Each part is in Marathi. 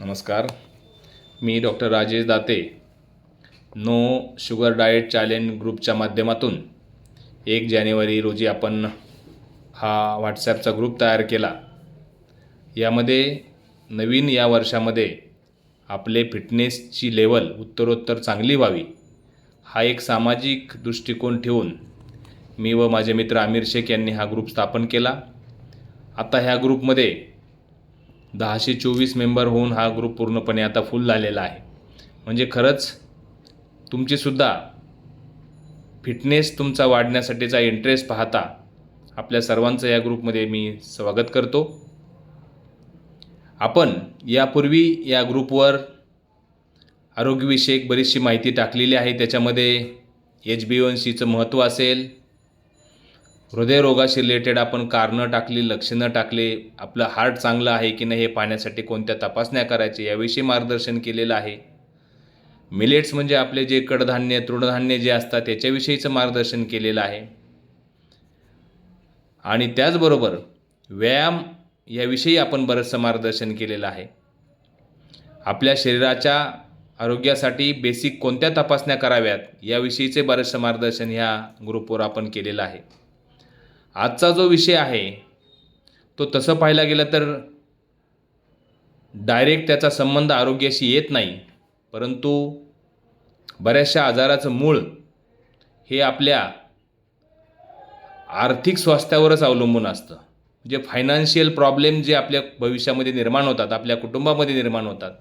नमस्कार. मी doctor Rajesh Date no sugar diet challenge ग्रुपच्या माध्यमातून 1 जानेवारी रोजी आपण हा व्हॉट्सॲपचा ग्रुप तयार केला. यामध्ये नवीन या वर्षामध्ये आपले फिटनेसची लेवल उत्तरोत्तर चांगली व्हावी हा एक सामाजिक दृष्टिकोन ठेवून मी व माझे मित्र आमिर शेख यांनी हा ग्रुप स्थापन केला. आता ह्या ग्रुपमध्ये 1024 मेंबर होऊन हा ग्रुप पूर्णपणे आता फुल झालेला आहे. म्हणजे खरंच तुमचीसुद्धा फिटनेस तुमचा वाढण्यासाठीचा इंटरेस्ट पाहता आपल्या सर्वांचं या ग्रुपमध्ये मी स्वागत करतो. आपण यापूर्वी या ग्रुपवर आरोग्यविषयक बरीचशी माहिती टाकलेली आहे. त्याच्यामध्ये HbA1cचं महत्त्व असेल, हृदयरोगाशी रिलेटेड आपण कारणं टाकली, लक्षणं टाकले, आपलं हार्ट चांगलं आहे की नाही हे पाहण्यासाठी कोणत्या तपासण्या करायचे याविषयी मार्गदर्शन केलेलं आहे. मिलेट्स म्हणजे आपले जे कडधान्य तृणधान्य जे असतात त्याच्याविषयीचं मार्गदर्शन केलेलं आहे. आणि त्याचबरोबर व्यायाम याविषयी आपण बरंचसं मार्गदर्शन केलेलं आहे. आपल्या शरीराच्या आरोग्यासाठी बेसिक कोणत्या तपासण्या कराव्यात याविषयीचे बरेचसं मार्गदर्शन ह्या ग्रुपवर आपण केलेलं आहे. आजचा जो विषय आहे तो तसं पाहायला गेलं तर डायरेक्ट त्याचा संबंध आरोग्याशी येत नाही, परंतु बऱ्याचशा आजाराचं मूळ हे आपल्या आर्थिक स्वास्थ्यावरच अवलंबून असतं. जे फायनान्शियल प्रॉब्लेम जे आपल्या भविष्यामध्ये निर्माण होतात, आपल्या कुटुंबामध्ये निर्माण होतात,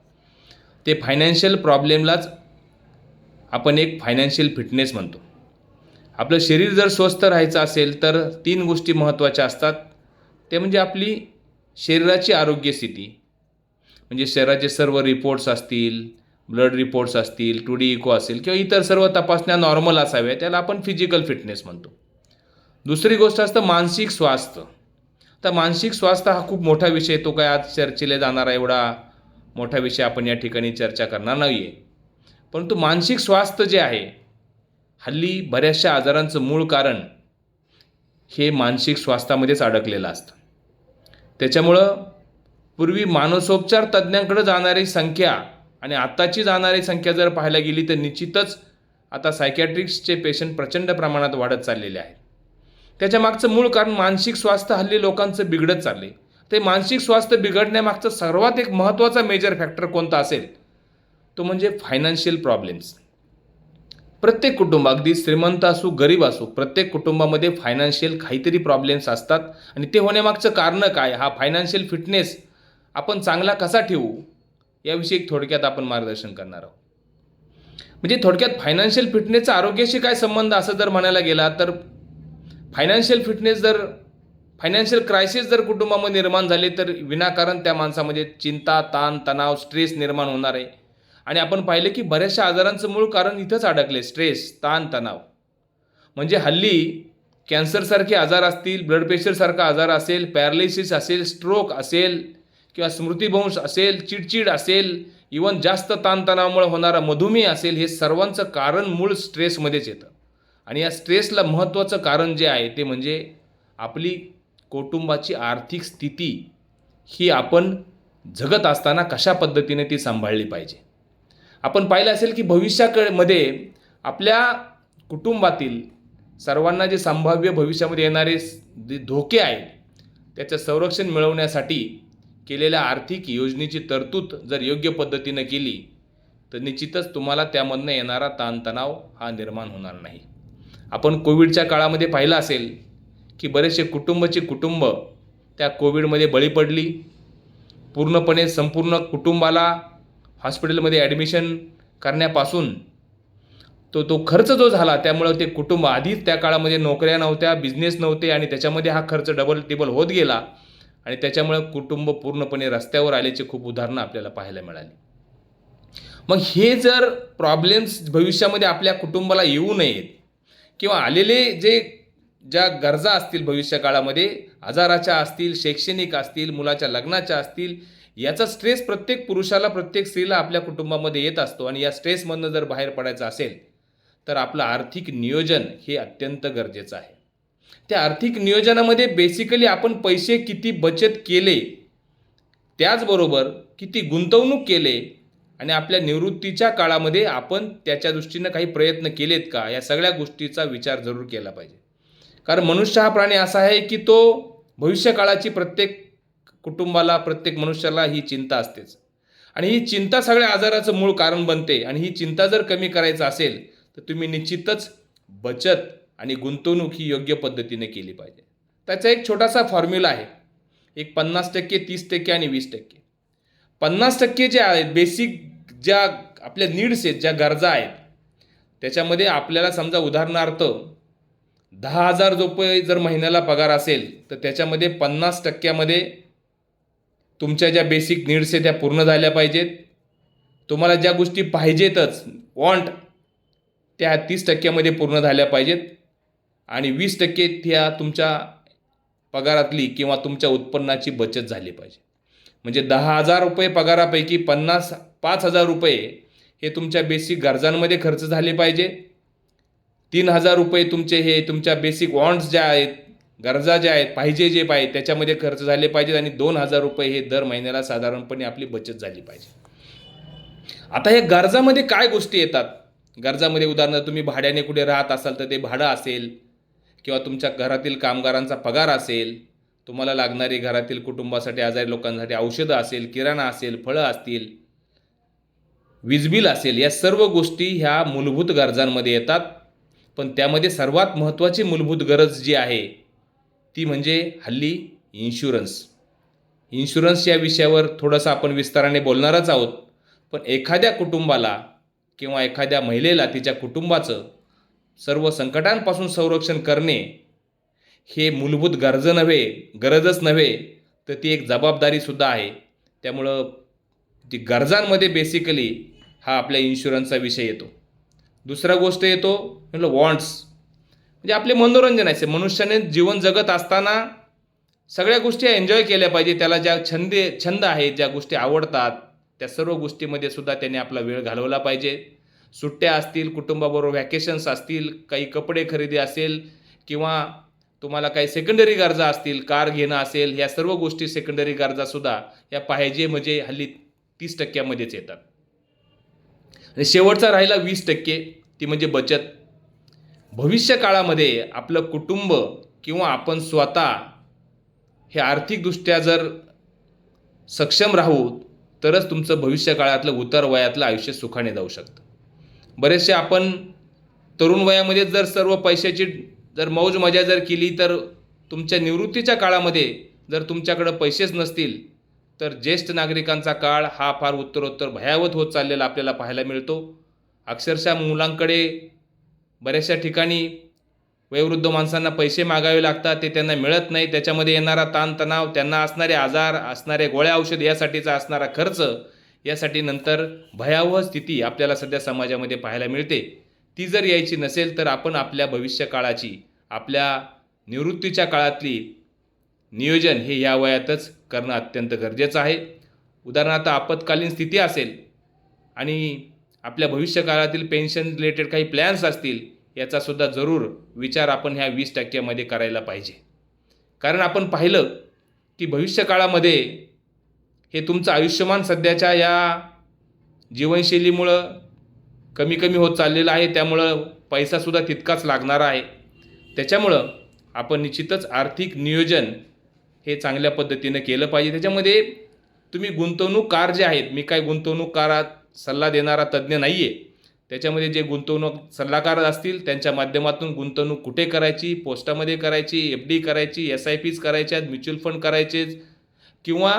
ते फायनान्शियल प्रॉब्लेमलाच आपण एक फायनान्शियल फिटनेस म्हणतो. आपलं शरीर जर स्वस्थ राहायचं असेल तर 3 गोष्टी महत्त्वाच्या असतात. ते म्हणजे आपली शरीराची आरोग्यस्थिती, म्हणजे शरीराचे सर्व रिपोर्ट्स असतील, ब्लड रिपोर्ट्स असतील, 2D इको असेल किंवा इतर सर्व तपासण्या नॉर्मल असाव्या, त्याला आपण फिजिकल फिटनेस म्हणतो. दुसरी गोष्ट असतं मानसिक स्वास्थ्य. तर मानसिक स्वास्थ्य हा खूप मोठा विषय, तो काय आज चर्चेला जाणारा एवढा मोठा विषय आपण या ठिकाणी चर्चा करणार नाही आहे. परंतु मानसिक स्वास्थ्य जे आहे, हल्ली बऱ्याचशा आजारांचं मूळ कारण हे मानसिक स्वास्थ्यामध्येच अडकलेलं असतं. त्याच्यामुळं पूर्वी मानसोपचार तज्ज्ञांकडे जाणारी संख्या आणि आत्ताची जाणारी संख्या जर पाहायला गेली तर निश्चितच आता सायकॅट्रिक्सचे पेशंट प्रचंड प्रमाणात वाढत चाललेले आहेत. त्याच्या मागचं मूळ कारण मानसिक स्वास्थ्य हल्ली लोकांचं बिघडत चालले. ते मानसिक स्वास्थ्य बिघडण्यामागचं सर्वात एक महत्त्वाचा मेजर फॅक्टर कोणता असेल तो म्हणजे फायनान्शियल प्रॉब्लेम्स. प्रत्येक कुटुंब, अगदी श्रीमंत असो गरीब असो, प्रत्येक कुटुंबामध्ये फायनान्शियल काहीतरी प्रॉब्लेम्स असतात. आणि ते होण्यामागचं कारण काय, हा फायनान्शियल फिटनेस आपण चांगला कसा ठेवू याविषयी थोडक्यात आपण मार्गदर्शन करणार आहोत. म्हणजे थोडक्यात फायनान्शियल फिटनेसचा आरोग्याशी काय संबंध असं जर म्हणायला गेला तर फायनान्शियल क्रायसिस जर कुटुंबामध्ये निर्माण झाले तर विनाकारण त्या माणसामध्ये चिंता, ताण, तणाव, स्ट्रेस निर्माण होणार आहे. आणि आपण पाहिलं की बऱ्याचशा आजारांचं मूळ कारण इथंच अडकले, स्ट्रेस, ताण, तणाव. म्हणजे हल्ली कॅन्सरसारखे आजार असतील, ब्लड प्रेशरसारखा आजार असेल, पॅरालिसिस असेल, स्ट्रोक असेल किंवा स्मृतिभ्रंश असेल, चिडचिड असेल, इवन जास्त ताणतणावामुळे होणारा मधुमेह असेल, हे सर्वांचं कारण मूळ स्ट्रेसमध्येच येतं. आणि या स्ट्रेसला महत्त्वाचं कारण जे आहे ते म्हणजे आपली कुटुंबाची आर्थिक स्थिती ही आपण जगत असताना कशा पद्धतीने ती सांभाळली पाहिजे. आपण पाहिलं असेल की भविष्यामध्ये आपल्या कुटुंबातील सर्वांना जे संभाव्य भविष्यामध्ये येणारे धोके आहेत त्याचं संरक्षण मिळवण्यासाठी केलेल्या आर्थिक योजनेची तरतूद जर योग्य पद्धतीनं केली तर निश्चितच तुम्हाला त्यामधनं येणारा ताणतणाव हा निर्माण होणार नाही. आपण कोविडच्या काळामध्ये पाहिलं असेल की बरेचसे कुटुंब त्या कोविडमध्ये बळी पडली. पूर्णपणे संपूर्ण कुटुंबाला हॉस्पिटलमध्ये ॲडमिशन करण्यापासून तो खर्च जो झाला, त्यामुळं ते कुटुंब, आधीच त्या काळामध्ये नोकऱ्या नव्हत्या, बिझनेस नव्हते आणि त्याच्यामध्ये हा खर्च डबल टिबल होत गेला आणि त्याच्यामुळं कुटुंब पूर्णपणे रस्त्यावर आल्याची खूप उदाहरणं आपल्याला पाहायला मिळाली. मग हे जर प्रॉब्लेम्स भविष्यामध्ये आपल्या कुटुंबाला येऊ नयेत किंवा आलेले ज्या गरजा असतील भविष्य काळामध्ये, आजाराच्या असतील, शैक्षणिक असतील, मुलाच्या लग्नाच्या असतील, याचा स्ट्रेस प्रत्येक पुरुषाला, प्रत्येक स्त्रीला आपल्या कुटुंबामध्ये येत असतो. आणि या स्ट्रेसमधनं जर बाहेर पडायचं असेल तर आपलं आर्थिक नियोजन हे अत्यंत गरजेचं आहे. त्या आर्थिक नियोजनामध्ये बेसिकली आपण पैसे किती बचत केले, त्याचबरोबर किती गुंतवणूक केले आणि आपल्या निवृत्तीच्या काळामध्ये आपण त्याच्या दृष्टीनं काही प्रयत्न केलेत का, या सगळ्या गोष्टीचा विचार जरूर केला पाहिजे. कारण मनुष्य हा प्राणी असा आहे की तो भविष्यकाळाची प्रत्येक कुटुंबाला, प्रत्येक मनुष्याला ही चिंता असतेच. आणि ही चिंता सगळ्या आजाराचं मूळ कारण बनते. आणि ही चिंता जर कमी करायचं असेल तर तुम्ही निश्चितच बचत आणि गुंतवणूक ही योग्य पद्धतीने केली पाहिजे. त्याचा एक छोटासा फॉर्म्युला आहे. एक 50%, 30% आणि 20%. 50% जे आहेत बेसिक, ज्या आपल्या नीड्स आहेत, ज्या गरजा आहेत, त्याच्यामध्ये आपल्याला समजा उदाहरणार्थ 10,000 रुपये जर महिन्याला पगार असेल तर त्याच्यामध्ये 50%मध्ये तुमच्या ज्या बेसिक नीड्स आहेत त्या पूर्ण झाल्या पाहिजेत. तुम्हाला ज्या गोष्टी पाहिजेतच, वॉन्ट, त्या 30%मध्ये पूर्ण झाल्या पाहिजेत. आणि 20% त्या तुमच्या पगारातली किंवा तुमच्या उत्पन्नाची बचत झाली पाहिजे. म्हणजे 10,000 रुपये पगारापैकी 5,000 रुपये हे तुमच्या बेसिक गरजांमध्ये खर्च झाले पाहिजे. 3,000 रुपये तुमचे हे तुमच्या बेसिक वॉन्ट्स ज्या आहेत, गरजा ज्या आहेत, पाहिजे जे पाहिजे त्याच्यामध्ये खर्च झाले पाहिजेत. आणि 2,000 रुपये हे दर महिन्याला साधारणपणे आपली बचत झाली पाहिजे. आता या गरजामध्ये काय गोष्टी येतात? गरजामध्ये उदाहरणार्थ तुम्ही भाड्याने कुठे राहत असाल तर ते भाडं असेल, किंवा तुमच्या घरातील कामगारांचा पगार असेल, तुम्हाला लागणारी घरातील कुटुंबासाठी, आजारी लोकांसाठी औषधं असेल, किराणा असेल, फळं असतील, वीज बिल असेल, या सर्व गोष्टी ह्या मूलभूत गरजांमध्ये येतात. पण त्यामध्ये सर्वात महत्त्वाची मूलभूत गरज जी आहे ती म्हणजे हल्ली इन्शुरन्स. इन्शुरन्स या विषयावर थोडंसं आपण विस्ताराने बोलणारच आहोत. पण एखाद्या कुटुंबाला किंवा एखाद्या महिलेला तिच्या कुटुंबाचं सर्व संकटांपासून संरक्षण करणे हे मूलभूत गरजच नव्हे तर ती एक जबाबदारीसुद्धा आहे. त्यामुळं ती गरजांमध्ये बेसिकली हा आपल्या इन्शुरन्सचा विषय येतो. दुसरा गोष्ट येतो म्हटलं वॉन्ट्स, म्हणजे आपले मनोरंजन आहे. मनुष्याने जीवन जगत असताना सगळ्या गोष्टी एन्जॉय केल्या पाहिजे. त्याला ज्या छंद आहेत, ज्या गोष्टी आवडतात, त्या सर्व गोष्टीमध्ये सुद्धा त्याने आपला वेळ घालवला पाहिजे. सुट्ट्या असतील, कुटुंबाबरोबर व्हॅकेशन्स असतील, काही कपडे खरेदी असेल, किंवा तुम्हाला काही सेकंडरी गरजा असतील, कार घेणं असेल, ह्या सर्व गोष्टी सेकंडरी गरजासुद्धा या पाहिजे म्हणजे हल्ली 30%मध्येच येतात. आणि शेवटचा राहिला 20%, ती म्हणजे बचत. भविष्य काळामध्ये आपलं कुटुंब किंवा आपण स्वतः हे आर्थिकदृष्ट्या जर सक्षम राहू तरच तुमचं भविष्य काळातलं उतार वयातलं आयुष्य सुखाने जाऊ शकतं. बरेचसे आपण तरुण वयामध्ये जर सर्व पैशाची जर मौज मजा जर केली तर तुमच्या निवृत्तीच्या काळामध्ये जर तुमच्याकडं पैसेच नसतील तर ज्येष्ठ नागरिकांचा काळ हा फार उत्तरोत्तर भयावह होत चाललेला आपल्याला पाहायला मिळतो. अक्षरशः मुलांकडे बऱ्याचशा ठिकाणी वयोवृद्ध माणसांना पैसे मागावे लागतात, ते त्यांना मिळत नाही. त्याच्यामध्ये येणारा ताणतणाव, त्यांना असणारे आजार, असणारे गोळ्या औषध, यासाठीचा असणारा खर्च, यासाठी नंतर भयावह स्थिती आपल्याला सध्या समाजामध्ये पाहायला मिळते. ती जर यायची नसेल तर आपण आपल्या भविष्य काळाची, आपल्या निवृत्तीच्या काळातली नियोजन हे या वयातच करणं अत्यंत गरजेचं आहे. उदाहरणार्थ आपत्कालीन स्थिती असेल आणि आपल्या भविष्य काळातील पेन्शन रिलेटेड काही प्लॅन्स असतील, याचासुद्धा जरूर विचार आपण ह्या 20%मध्ये करायला पाहिजे. कारण आपण पाहिलं की भविष्य काळामध्ये हे तुमचं आयुष्यमान सध्याच्या या जीवनशैलीमुळं कमी कमी होत चाललेलं आहे. त्यामुळं पैसासुद्धा तितकाच लागणारा आहे. त्याच्यामुळं आपण निश्चितच आर्थिक नियोजन हे चांगल्या पद्धतीनं केलं पाहिजे. त्याच्यामध्ये तुम्ही गुंतवणूककार जे आहेत, मी काय गुंतवणूककारात सल्ला देणारा तज्ज्ञ नाही आहे, त्याच्यामध्ये जे गुंतवणूक सल्लागार असतील त्यांच्या माध्यमातून गुंतवणूक कुठे करायची, पोस्टामध्ये करायची, FD करायची, SIPs करायच्यात, म्युच्युअल फंड करायचेत, किंवा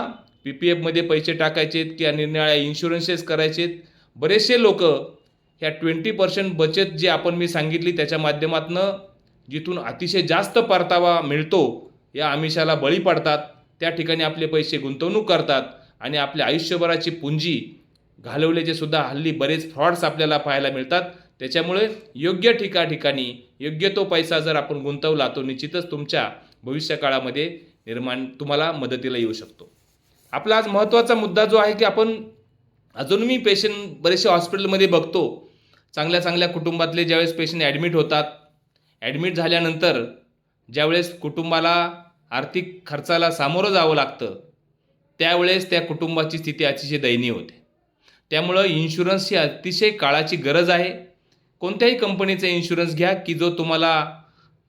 PPFमध्ये पैसे टाकायचेत, किंवा निरनिराळ्या इन्शुरन्सेस करायचेत. बरेचसे लोक ह्या 20% बचत जी मी सांगितली त्याच्या माध्यमातून जिथून अतिशय जास्त परतावा मिळतो या आमिषाला बळी पडतात. त्या ठिकाणी आपले पैसे गुंतवणूक करतात आणि आपल्या आयुष्यभराची पुंजी घालवल्याचे सुद्धा हल्ली बरेच फ्रॉड्स आपल्याला पाहायला मिळतात. त्याच्यामुळे योग्य ठिकाणी योग्य तो पैसा जर आपण गुंतवला तो निश्चितच तुमच्या भविष्य काळामध्ये तुम्हाला मदतीला येऊ शकतो. आपला आज महत्त्वाचा मुद्दा जो आहे की आपण अजून मी पेशंट बरेचसे हॉस्पिटलमध्ये बघतो, चांगल्या कुटुंबातले ज्यावेळेस पेशंट ॲडमिट होतात, ॲडमिट झाल्यानंतर ज्यावेळेस कुटुंबाला आर्थिक खर्चाला सामोरं जावं लागतं त्यावेळेस त्या कुटुंबाची स्थिती अतिशय दयनीय होते. त्यामुळं इन्शुरन्स ही अतिशय काळाची गरज आहे. कोणत्याही कंपनीचा इन्शुरन्स घ्या की जो तुम्हाला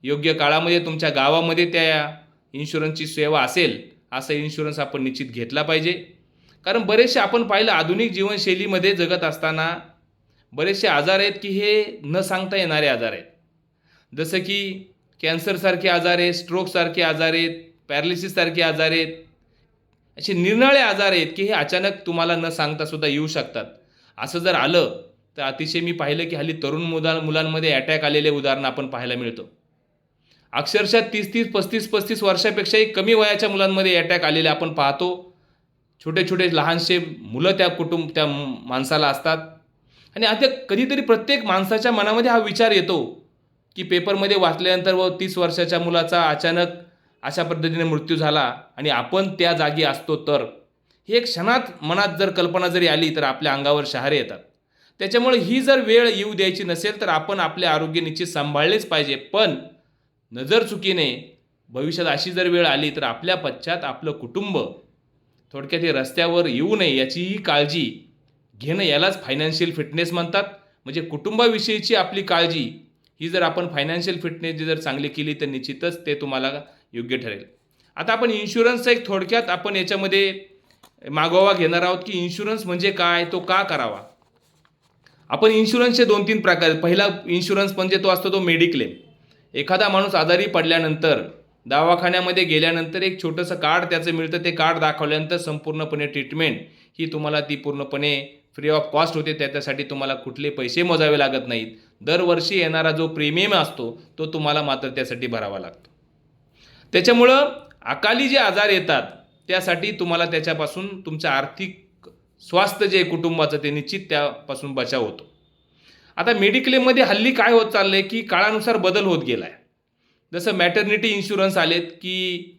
योग्य काळामध्ये तुमच्या गावामध्ये त्या इन्शुरन्सची सेवा असेल, असा इन्शुरन्स आपण निश्चित घेतला पाहिजे. कारण बरेचसे आपण पाहिलं आधुनिक जीवनशैलीमध्ये जगत असताना बरेचसे आजार आहेत की हे न सांगता येणारे आजार आहेत. जसं की कॅन्सरसारखे आजार आहेत, स्ट्रोकसारखे आजार आहेत, पॅरालिसिससारखे आजार आहेत. असे निरनिराळे आजार आहेत की हे अचानक तुम्हाला न सांगता सुद्धा येऊ शकतात. असं जर आलं तर अतिशय मी पाहिलं की हल्ली तरुण मुलांमध्ये अटॅक आलेले उदाहरण आपण पाहायला मिळतं. अक्षरशः 30-30, 35-35 वर्षापेक्षाही कमी वयाच्या मुलांमध्ये अटॅक आलेले आपण पाहतो. छोटे छोटे लहानसे मुलं त्या माणसाला असतात. आणि आता कधीतरी प्रत्येक माणसाच्या मनामध्ये हा विचार येतो की पेपरमध्ये वाचल्यानंतर 30 वर्षाच्या मुलाचा अचानक अशा पद्धतीने मृत्यू झाला आणि आपण त्या जागी असतो तर ही एक क्षणात मनात जर कल्पना जरी आली तर आपल्या अंगावर शहारे येतात. त्याच्यामुळे ही जर वेळ येऊ द्यायची नसेल तर आपण आपले आरोग्य निश्चित सांभाळलेच पाहिजे. पण नजर चुकीने भविष्यात अशी जर वेळ आली तर आपल्या पश्चात आपलं कुटुंब थोडक्यात हे रस्त्यावर येऊ नये याचीही काळजी घेणं, यालाच फायनान्शियल फिटनेस म्हणतात. म्हणजे कुटुंबाविषयीची आपली काळजी ही जर आपण फायनान्शियल फिटनेस जर चांगली केली तर निश्चितच ते तुम्हाला योग्य ठरेल. आता आपण इन्शुरन्सचा एक थोडक्यात आपण याच्यामध्ये मागोवा घेणार आहोत की इन्शुरन्स म्हणजे काय, तो का करावा. आपण इन्शुरन्सचे 2-3 प्रकार आहेत. पहिला इन्शुरन्स म्हणजे तो असतो तो मेडिक्लेम. एखादा माणूस आजारी पडल्यानंतर दवाखान्यामध्ये गेल्यानंतर एक छोटंसं कार्ड त्याचं मिळतं. ते कार्ड दाखवल्यानंतर संपूर्णपणे ट्रीटमेंट ही तुम्हाला ती पूर्णपणे फ्री ऑफ कॉस्ट होते. त्याच्यासाठी तुम्हाला कुठले पैसे मोजावे लागत नाहीत. दरवर्षी येणारा जो प्रीमियम असतो तो तुम्हाला मात्र त्यासाठी भरावा लागतो. त्याच्यामुळं अकाली जे आजार येतात त्यासाठी तुम्हाला त्याच्यापासून तुमचं आर्थिक स्वास्थ्य जे कुटुंबाचं ते निश्चित त्यापासून बचाव होतो. आता मेडिक्लेममध्ये हल्ली काय होत चाललं आहे की काळानुसार बदल होत गेला आहे. जसं मॅटर्निटी इन्शुरन्स आलेत की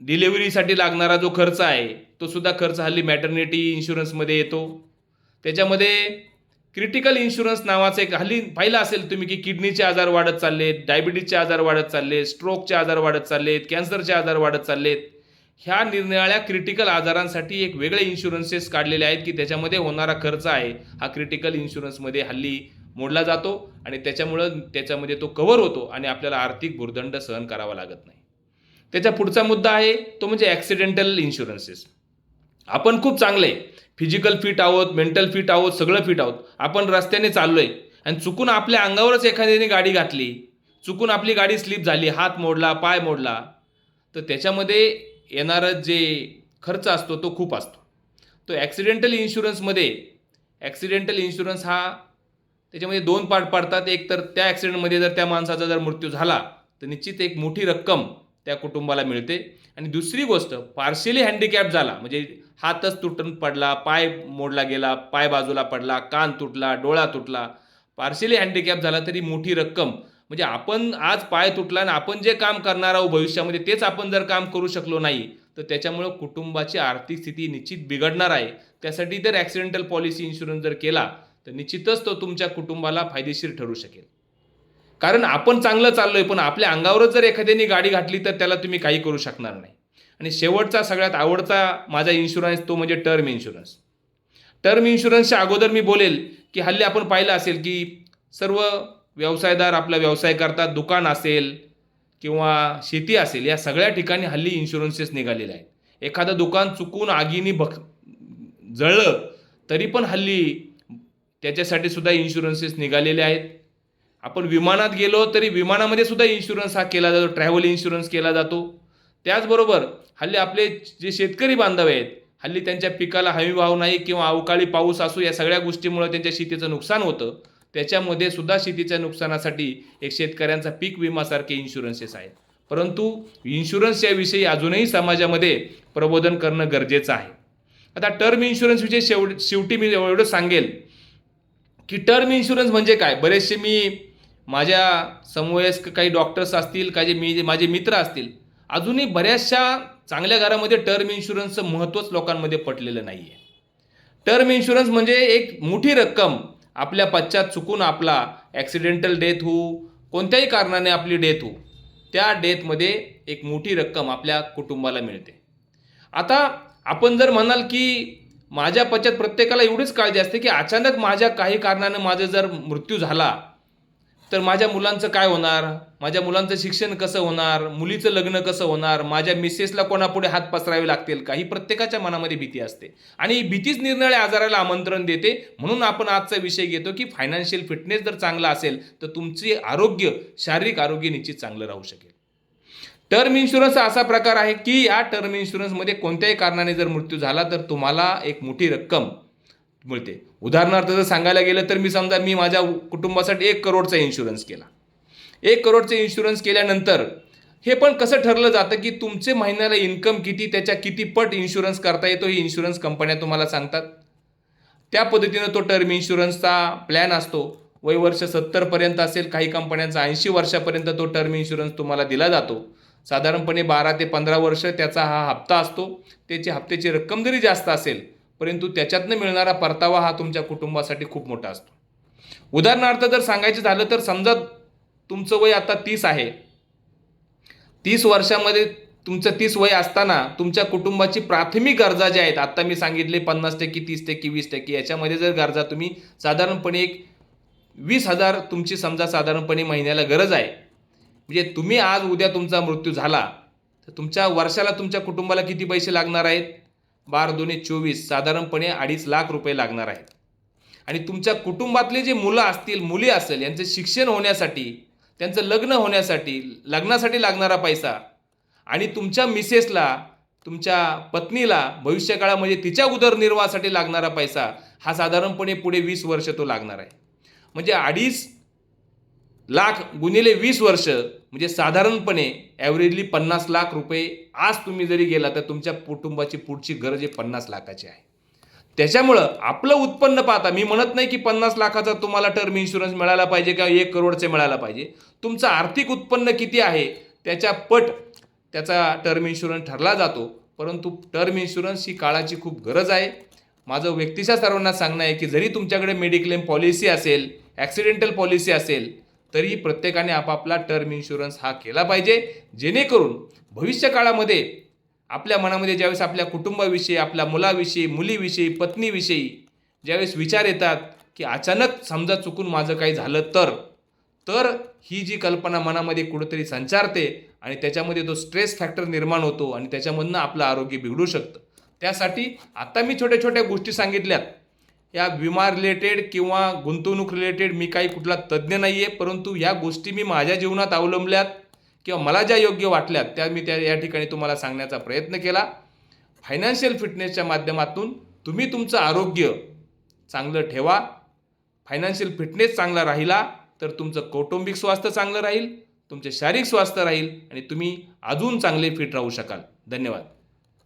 डिलेव्हरीसाठी लागणारा जो खर्च आहे तो सुद्धा खर्च हल्ली मॅटर्निटी इन्शुरन्समध्ये येतो. त्याच्यामध्ये क्रिटिकल इन्शुरन्स नावाचं एक हल्ली पाहिलं असेल तुम्ही की किडनीचे आजार वाढत चाललेत, डायबिटीजचे आजार वाढत चाललेत, स्ट्रोकचे आजार वाढत चाललेत, कॅन्सरचे आजार वाढत चाललेत. ह्या निरनिराळ्या क्रिटिकल आजारांसाठी एक वेगळे इन्शुरन्सेस काढलेले आहेत की त्याच्यामध्ये होणारा खर्च आहे हा क्रिटिकल इन्शुरन्समध्ये हल्ली मोडला जातो आणि त्याच्यामुळं त्याच्यामध्ये तो कव्हर होतो आणि आपल्याला आर्थिक भुर्दंड सहन करावा लागत नाही. त्याचा पुढचा मुद्दा आहे तो म्हणजे ॲक्सिडेंटल इन्शुरन्सेस. आपण खूप चांगले फिजिकल फिट आहोत, मेंटल फिट आहोत, सगळं फिट आहोत. आपण रस्त्याने चाललो आहे आणि चुकून आपल्या अंगावरच एखाद्याने गाडी घातली, चुकून आपली गाडी स्लिप झाली, हात मोडला, पाय मोडला, तर त्याच्यामध्ये येणारं जे खर्च असतो तो खूप असतो. तो ॲक्सिडेंटल इन्शुरन्स हा त्याच्यामध्ये 2 पार्ट पडतात. एक तर त्या ॲक्सिडेंटमध्ये जर त्या माणसाचा जर मृत्यू झाला तर निश्चित एक मोठी रक्कम त्या कुटुंबाला मिळते. आणि दुसरी गोष्ट पार्शियली हँडिकॅप झाला म्हणजे हातच तुटून पडला, पाय मोडला गेला, पाय बाजूला पडला, कान तुटला, डोळा तुटला, पार्शियली हँडिकॅप झाला तरी मोठी रक्कम. म्हणजे आपण आज पाय तुटला आणि आपण जे काम करणार आहोत भविष्यामध्ये तेच आपण जर काम करू शकलो नाही तर त्याच्यामुळं कुटुंबाची आर्थिक स्थिती निश्चित बिघडणार आहे. त्यासाठी जर ॲक्सिडेंटल पॉलिसी इन्शुरन्स जर केला तर निश्चितच तो तुमच्या कुटुंबाला फायदेशीर ठरू शकेल. कारण आपण चांगलं चाललोय पण आपल्या अंगावरच जर एखाद्याने गाडी घातली तर त्याला तुम्ही काही करू शकणार नाही. आणि शेवटचा सगळ्यात आवडता माझा इन्शुरन्स तो म्हणजे टर्म इन्शुरन्स. टर्म इन्शुरन्सच्या अगोदर मी बोलेल की हल्ली आपण पाहिलं असेल की सर्व व्यवसायदार आपला व्यवसाय करतात. दुकान असेल किंवा शेती असेल या सगळ्या ठिकाणी हल्ली इन्शुरन्सेस निघालेले आहेत. एखादं दुकान चुकून आगीने जळलं तरी पण हल्ली त्याच्यासाठी सुद्धा इन्शुरन्सेस निघालेले आहेत. आपण विमानात गेलो तरी विमानामध्ये सुद्धा इन्शुरन्स हा केला जातो, ट्रॅव्हल इन्शुरन्स केला जातो. त्याचबरोबर हल्ली आपले जे शेतकरी बांधव आहेत हल्ली त्यांच्या पिकाला हमी भाव नाही किंवा अवकाळी पाऊस असो या सगळ्या गोष्टीमुळे त्यांच्या शेतीचं नुकसान होतं. त्याच्यामध्ये सुद्धा शेतीच्या नुकसानासाठी एक शेतकऱ्यांचा पीक विमासारखे इन्शुरन्सेस आहेत. परंतु इन्शुरन्सच्या विषयी अजूनही समाजामध्ये प्रबोधन करणं गरजेचं आहे. आता टर्म इन्शुरन्सविषयी शेवटी मी एवढं सांगेल की टर्म इन्शुरन्स म्हणजे काय. बरेचसे मी माझ्या समवयस्क काही डॉक्टर्स असतील, काही माझे मित्र असतील, अजूनही बऱ्याचशा चांगल्या घरामध्ये टर्म इन्शुरन्सचं महत्त्वच लोकांमध्ये पटलेलं नाही आहे. टर्म इन्शुरन्स म्हणजे एक मोठी रक्कम आपल्या पश्चात चुकून आपला ॲक्सिडेंटल डेथ होऊ, कोणत्याही कारणाने आपली डेथ होऊ, त्या डेथमध्ये एक मोठी रक्कम आपल्या कुटुंबाला मिळते. आता आपण जर म्हणाल की माझ्या पश्चात प्रत्येकाला एवढीच काळजी असते की अचानक माझ्या काही कारणानं माझा जर मृत्यू झाला तर माझ्या मुलांचं काय होणार, माझ्या मुलांचं शिक्षण कसं होणार, मुलीचं लग्न कसं होणार, माझ्या मिसेसला कोणापुढे हात पसरावे लागतील का, ही प्रत्येकाच्या मनामध्ये भीती असते आणि ही भीतीच निरनिराळ्या आजाराला आमंत्रण देते. म्हणून आपण आजचा विषय घेतो की फायनान्शियल फिटनेस जर चांगला असेल तर तुमचे आरोग्य, शारीरिक आरोग्य निश्चित चांगलं राहू शकेल. टर्म इन्शुरन्स हा असा प्रकार आहे की या टर्म इन्शुरन्समध्ये कोणत्याही कारणाने जर मृत्यू झाला तर तुम्हाला एक मोठी रक्कम मिळते. उदाहरणार्थ जर सांगायला गेलं तर समजा मी माझ्या कुटुंबासाठी 1 करोडचा इन्शुरन्स केला. 1 करोडचे इन्शुरन्स केल्यानंतर हे पण कसं ठरलं जातं की तुमचे महिन्याला इन्कम किती, त्याच्या किती पट इन्शुरन्स करता येतो, ही इन्शुरन्स कंपन्या तुम्हाला सांगतात. त्या पद्धतीनं तो टर्म इन्शुरन्सचा प्लॅन असतो. वयवर्ष 70 असेल, काही कंपन्यांचा 80 वर्षापर्यंत तो टर्म इन्शुरन्स तुम्हाला दिला जातो. साधारणपणे 12 ते 15 वर्ष त्याचा हा हप्ता असतो. त्याची हप्त्याची रक्कम जरी जास्त असेल परंतु त्याच्यातनं मिळणारा परतावा हा तुमच्या कुटुंबासाठी खूप मोठा असतो. उदाहरणार्थ जर सांगायचं झालं तर समजा तुमचं वय आता 30 आहे. 30 वर्षामध्ये तुमचं 30 वय असताना तुमच्या कुटुंबाची प्राथमिक गरजा ज्या आहेत, आता मी सांगितले 50%, 30%, 20%, याच्यामध्ये जर गरजा तुम्ही साधारणपणे एक 20,000 तुमची समजा साधारणपणे महिन्याला गरज आहे. म्हणजे तुम्ही आज उद्या तुमचा मृत्यू झाला तर तुमच्या वर्षाला तुमच्या कुटुंबाला किती पैसे लागणार आहेत? 12×2=24, साधारणपणे 2.5 लाख रुपये लागणार आहेत. आणि तुमच्या कुटुंबातले जे मुलं असतील, मुली असेल, यांचं शिक्षण होण्यासाठी, त्यांचं लग्न होण्यासाठी, लग्नासाठी लागणारा पैसा आणि तुमच्या मिसेसला, तुमच्या पत्नीला भविष्यकाळामध्ये तिच्या उदरनिर्वाहासाठी लागणारा पैसा हा साधारणपणे पुढे 20 वर्ष तो लागणार आहे. म्हणजे 2.5 लाख गुणिले 20 वर्ष म्हणजे साधारणपणे ॲव्हरेजली 50 लाख रुपये आज तुम्ही जरी गेला तर तुमच्या कुटुंबाची पुढची गरज 50 लाखाची आहे. त्याच्यामुळं आपलं उत्पन्न पाहता, मी म्हणत नाही की 50 लाखाचा तुम्हाला टर्म इन्शुरन्स मिळाला पाहिजे किंवा 1 करोडचे मिळाला पाहिजे. तुमचं आर्थिक उत्पन्न किती आहे त्याच्या पट त्याचा टर्म इन्शुरन्स ठरला जातो. परंतु टर्म इन्शुरन्स ही काळाची खूप गरज आहे. माझं व्यक्तिशः सर्वांना सांगणं आहे की जरी तुमच्याकडे मेडिक्लेम पॉलिसी असेल, ॲक्सिडेंटल पॉलिसी असेल, तरी प्रत्येकाने आपापला टर्म इन्शुरन्स हा केला पाहिजे, जेणेकरून भविष्यकाळामध्ये आपल्या मनामध्ये ज्यावेळेस आपल्या कुटुंबाविषयी, आपल्या मुलाविषयी, मुलीविषयी, पत्नीविषयी ज्यावेळेस विचार येतात की अचानक समजा चुकून माझं काही झालं तर ही जी कल्पना मनामध्ये कुठेतरी संचारते आणि त्याच्यामध्ये तो स्ट्रेस फॅक्टर निर्माण होतो आणि त्याच्यामधनं आपलं आरोग्य बिघडू शकतं. त्यासाठी आता मी छोट्या छोट्या गोष्टी सांगितल्यात, या विमा रिलेटेड किंवा गुंतवणूक रिलेटेड मी काही कुठला तज्ज्ञ नाही आहे, परंतु या गोष्टी मी माझ्या जीवनात अवलंबल्यात किंवा मला ज्या योग्य वाटल्यात त्या मी या ठिकाणी तुम्हाला सांगण्याचा प्रयत्न केला. फायनान्शियल फिटनेसच्या माध्यमातून तुम्ही तुमचं आरोग्य चांगलं ठेवा. फायनान्शियल फिटनेस चांगला राहिला तर तुमचं कौटुंबिक स्वास्थ्य चांगलं राहील, तुमचे शारीरिक स्वास्थ्य राहील आणि तुम्ही अजून चांगले फिट राहू शकाल. धन्यवाद.